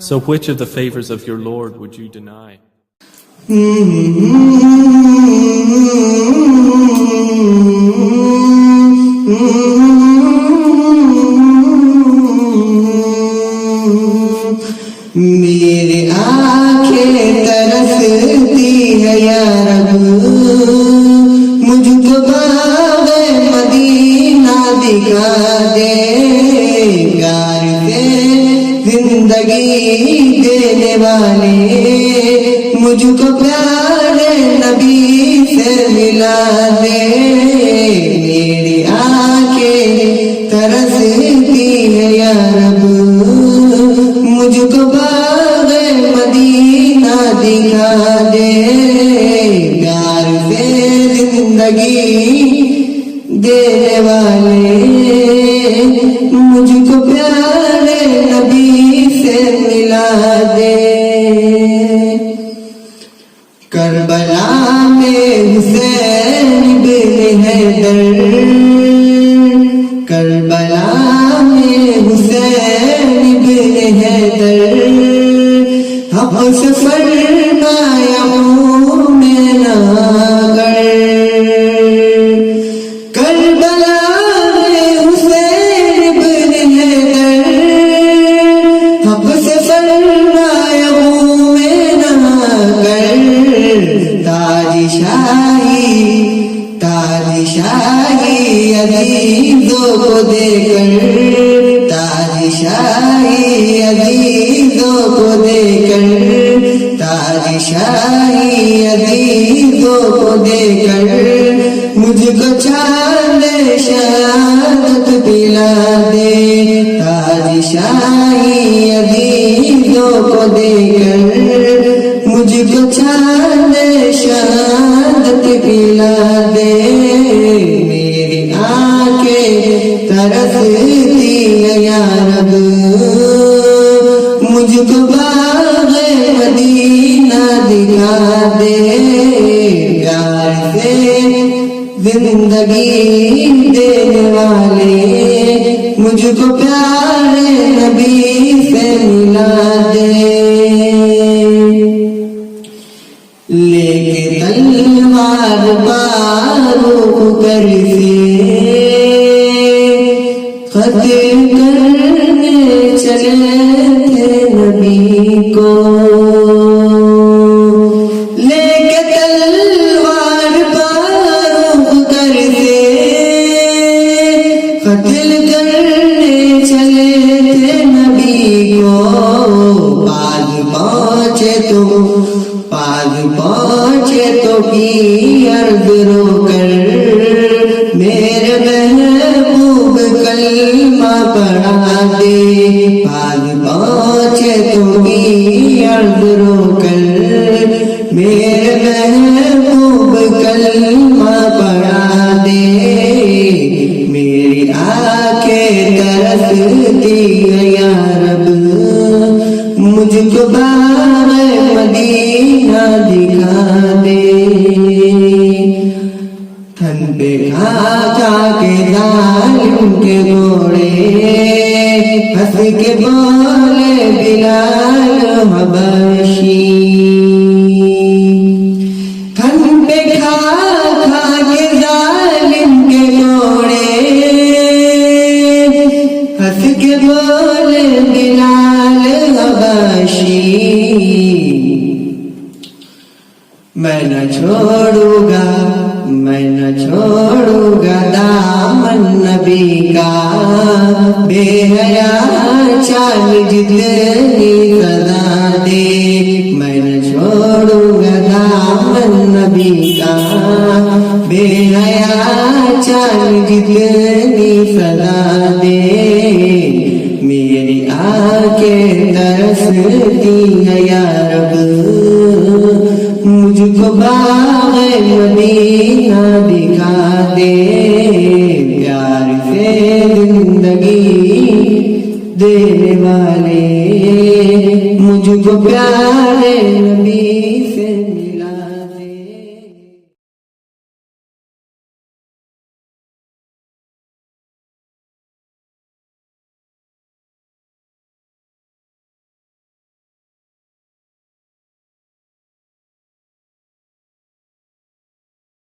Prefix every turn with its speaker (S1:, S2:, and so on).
S1: So which of the favors of your Lord would you deny?
S2: मेरी आंखें तरसती है या रब, मुझको बाग़े मदीना दिखा दे, प्यार से जिंदगी देने वाले मुझको प्यारे नबी से मिला दे। मेरी आंखें तरसती है या रब, मुझको बाग़े मदीना दिखा दे, प्यार से जिंदगी देने वाले मुझको प्यारे नबी से मिला दे। करबला में हुसैन बिन हैदर, करबला में हुसैन बिन हैदर, हक़ से फरमाया मुँह में ना कर। करबला में हुसैन बिन हैदर, हक़ से फरमाया मुँह में ना कर। ताजशाही अजीज़ों को देकर, ताजशाही अजीज़ों को देकर, ताजशाही अजीज़ों को देकर, मुझको चांद शहादत पिला दे। ताजशाही अजीज़ों को देकर, मुझको चांद शहादत पिला दे। मेरी आंखें तरसती है या रब, मुझको बाग़े मदीना दिखा दे, प्यार से जिंदगी देने वाले मुझको प्यारे नबी से मिला दे। लेके तलवार बारूक कर से कत्ल करने चले थे नबी को। लेके तलवार बारूक कर से कत्ल करने चले थे नबी को। पास पहुँचे तो की अर्ज रोकर, मेरे महबूब कलमा पढ़ा दे। पास पहुँचे तो की अर्ज रोकर, मेरे महबूब कलमा पढ़ा दे। मेरी आंखें तरसती है या रब, मुझको बाग़े मदीना दिखा दे। थन पे खा के जालिम के घोड़े, हंस के बोले बिलाल हबशी। थन पे खा के जालिम के घोड़े, हंस के बोले बिलाल हबशी। मैं न छोड़ूंगा दामन नबी का, बेहया चाल जितनी सदा दे। मैं न छोड़ूंगा दामन नबी का, बेहया चाल जितनी सदा दे। मेरी आंखें तरसती है या रब, मुझको बाग़े मदीना दिखा दे, प्यार से जिंदगी देने वाले मुझको प्यारे नबी से